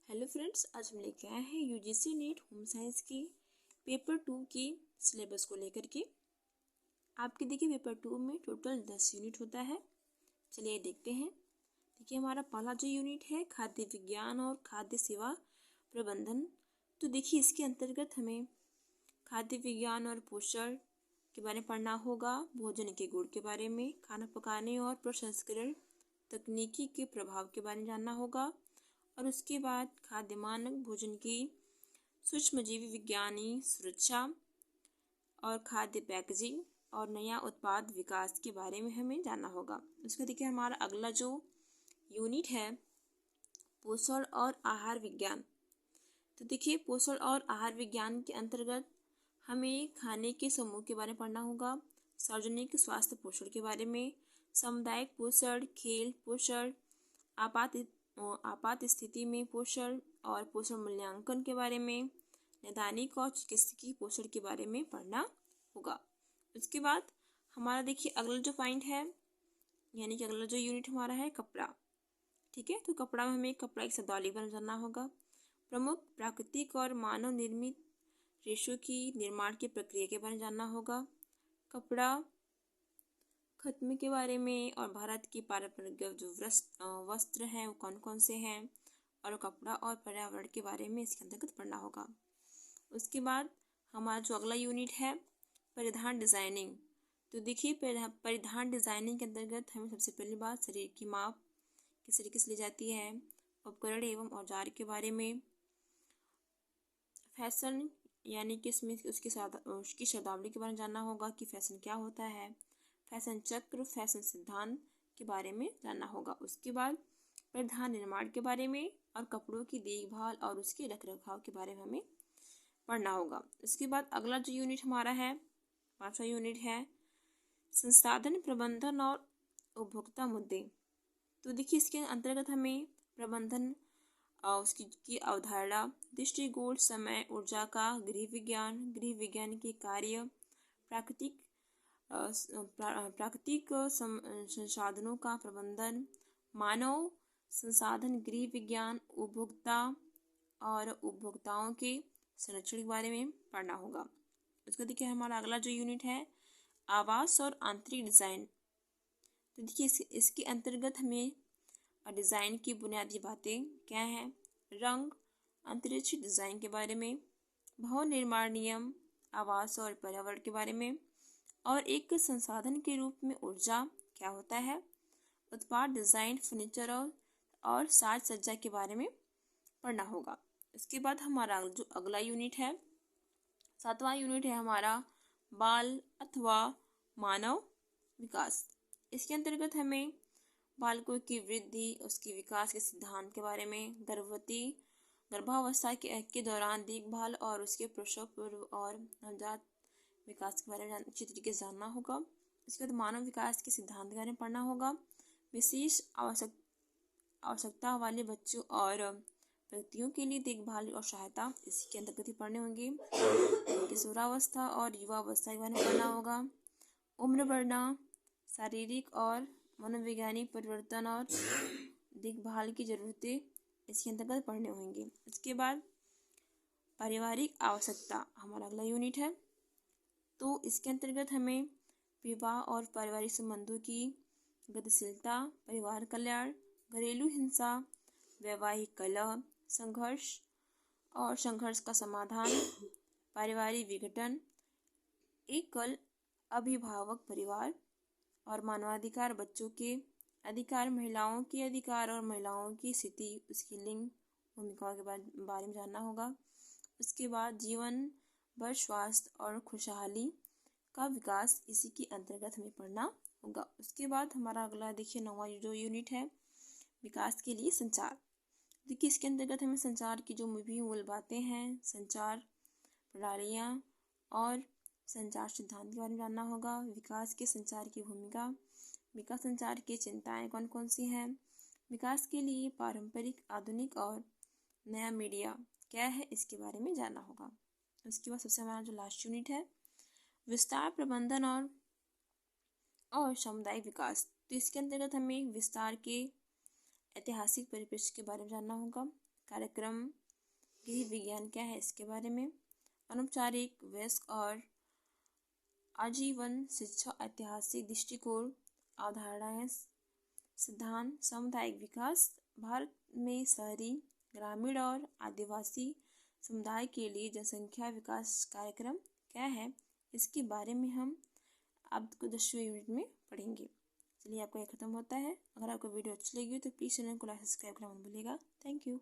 Hello friends, आज हम लेके आए हैं यूजीसी नीट होम साइंस की पेपर 2 की सिलेबस को लेकर के। आपके देखिए पेपर 2 में टोटल 10 यूनिट होता है। चलिए देखते हैं। देखिए हमारा पहला जो यूनिट है खाद्य विज्ञान और खाद्य सेवा प्रबंधन। तो देखिए इसके अंतर्गत हमें खाद्य विज्ञान और पोषण के बारे में पढ़ना होगा, भोजन के गुण के बारे में, खाना पकाने और प्रसंस्करण तकनीकी के प्रभाव के बारे में जानना होगा, और उसके बाद खाद्य मानक भोजन की सूक्ष्मजीवी विज्ञानी सुरक्षा और खाद्य पैकेजिंग और नया उत्पाद विकास के बारे में हमें जानना होगा। उसका देखिए हमारा अगला जो यूनिट है पोषण और आहार विज्ञान। तो देखिए पोषण और आहार विज्ञान के अंतर्गत हमें खाने के समूह के बारे में पढ़ना होगा, सार्वजनिक स्वास्थ्य पोषण के बारे में, सामुदायिक पोषण, खेल पोषण, आपात स्थिति में पोषण और पोषण मूल्यांकन के बारे में, नैदानिक और चिकित्सकीय पोषण के बारे में पढ़ना होगा। उसके बाद हमारा देखिए अगला जो पॉइंट है यानी कि अगला जो यूनिट हमारा है कपड़ा। ठीक है, तो कपड़ा में हमें कपड़ा एक शब्दावली बन जानना होगा, प्रमुख प्राकृतिक और मानव निर्मित रेशों की निर्माण की प्रक्रिया के बारे में जानना होगा, कपड़ा खत्म के बारे में और भारत की पारंपरिक जो वस्त्र हैं वो कौन कौन से हैं, और कपड़ा और पर्यावरण के बारे में इसके अंतर्गत पढ़ना होगा। उसके बाद हमारा जो अगला यूनिट है परिधान डिजाइनिंग। तो देखिए परिधान डिजाइनिंग के अंतर्गत हमें सबसे पहली बात शरीर की माप किस तरीके से ली जाती है, उपकरण एवं औजार के बारे में, फैशन यानी कि इसमें उसकी शब्दावली के बारे में जानना होगा कि फैशन क्या होता है, फैशन चक्र, फैशन सिद्धांत के बारे में जानना होगा। उसके बाद परिधान निर्माण के बारे में और कपड़ों की देखभाल और उसके रखरखाव के बारे में हमें पढ़ना होगा। उसके बाद अगला जो यूनिट हमारा है पांचवा यूनिट है संसाधन प्रबंधन और उपभोक्ता मुद्दे। तो देखिए इसके अंतर्गत हमें प्रबंधन उसकी की अवधारणा, दृष्टिकोण, समय, ऊर्जा का, गृह विज्ञान के कार्य, प्राकृतिक संसाधनों का प्रबंधन, मानव संसाधन, गृह विज्ञान, उपभोक्ता और उपभोक्ताओं के संरक्षण के बारे में पढ़ना होगा। उसको देखिए हमारा अगला जो यूनिट है आवास और आंतरिक डिजाइन। तो देखिए इसके अंतर्गत हमें डिजाइन की बुनियादी बातें क्या हैं, रंग, अंतरिक्ष डिजाइन के बारे में, भवन निर्माण नियम, आवास और पर्यावरण के बारे में, और एक संसाधन के रूप में ऊर्जा क्या होता है, उत्पाद डिजाइन, फर्नीचर और साज सज्जा के बारे में पढ़ना होगा। इसके बाद हमारा जो अगला यूनिट है सातवां यूनिट है हमारा बाल अथवा मानव विकास। इसके अंतर्गत हमें बालकों की वृद्धि, उसके विकास के सिद्धांत के बारे में, गर्भावस्था के दौरान देखभाल और उसके प्रसव पूर्व और नवजात विकास के बारे में अच्छी तरीके से जानना होगा। इसके बाद मानव विकास के सिद्धांत के बारे में पढ़ना होगा, विशेष आवश्यकता वाले बच्चों और व्यक्तियों के लिए देखभाल और सहायता इसी के अंतर्गत ही पढ़ने होंगे, किशोरावस्था और युवावस्था के बारे में पढ़ना होगा, उम्र बढ़ना, शारीरिक और मनोवैज्ञानिक परिवर्तन और देखभाल की जरूरतें इसके अंतर्गत पढ़ने होंगे। इसके बाद पारिवारिक आवश्यकता हमारा अगला यूनिट है। तो इसके अंतर्गत हमें विवाह और पारिवारिक संबंधों की गतिशीलता, परिवार कल्याण, घरेलू हिंसा, वैवाहिक कलह, संघर्ष का समाधान, पारिवारिक विघटन, एकल अभिभावक परिवार और मानवाधिकार, बच्चों के अधिकार, महिलाओं के अधिकार और महिलाओं की स्थिति, उसकी लिंग भूमिकाओं के बारे में जानना होगा। उसके बाद जीवन भर स्वास्थ्य और खुशहाली का विकास इसी के अंतर्गत हमें पढ़ना होगा। उसके बाद हमारा अगला देखिए 9वां जो यूनिट है विकास के लिए संचार। देखिए इसके अंतर्गत हमें संचार की जो भी मूल बातें हैं, संचार प्रणालियाँ और संचार सिद्धांत के बारे में जानना होगा, विकास के संचार की भूमिका, विकास संचार की चिंताएं कौन कौन सी हैं, विकास के लिए पारंपरिक, आधुनिक और नया मीडिया क्या है इसके बारे में जानना होगा। उसके बाद सबसे हमारा जो लास्ट यूनिट है विस्तार प्रबंधन और सामुदायिक विकास। तो इसके अंतर्गत हमें विस्तार के ऐतिहासिक परिप्रेक्ष्य के बारे में जानना होगा, कार्यक्रम गृह विज्ञान क्या है इसके बारे में, अनौपचारिक, वयस्क और आजीवन शिक्षा, ऐतिहासिक दृष्टिकोण, अवधारणाएं, सिद्धांत, सामुदायिक विकास, भारत में शहरी, ग्रामीण और आदिवासी समुदाय के लिए जनसंख्या विकास कार्यक्रम क्या है, इसके बारे में हम आपको 10वें यूनिट में पढ़ेंगे। चलिए आपका ये खत्म होता है। अगर आपको वीडियो अच्छी लगी हो तो प्लीज़ चैनल को लाइक सब्सक्राइब करना मत भूलिएगा। Thank you.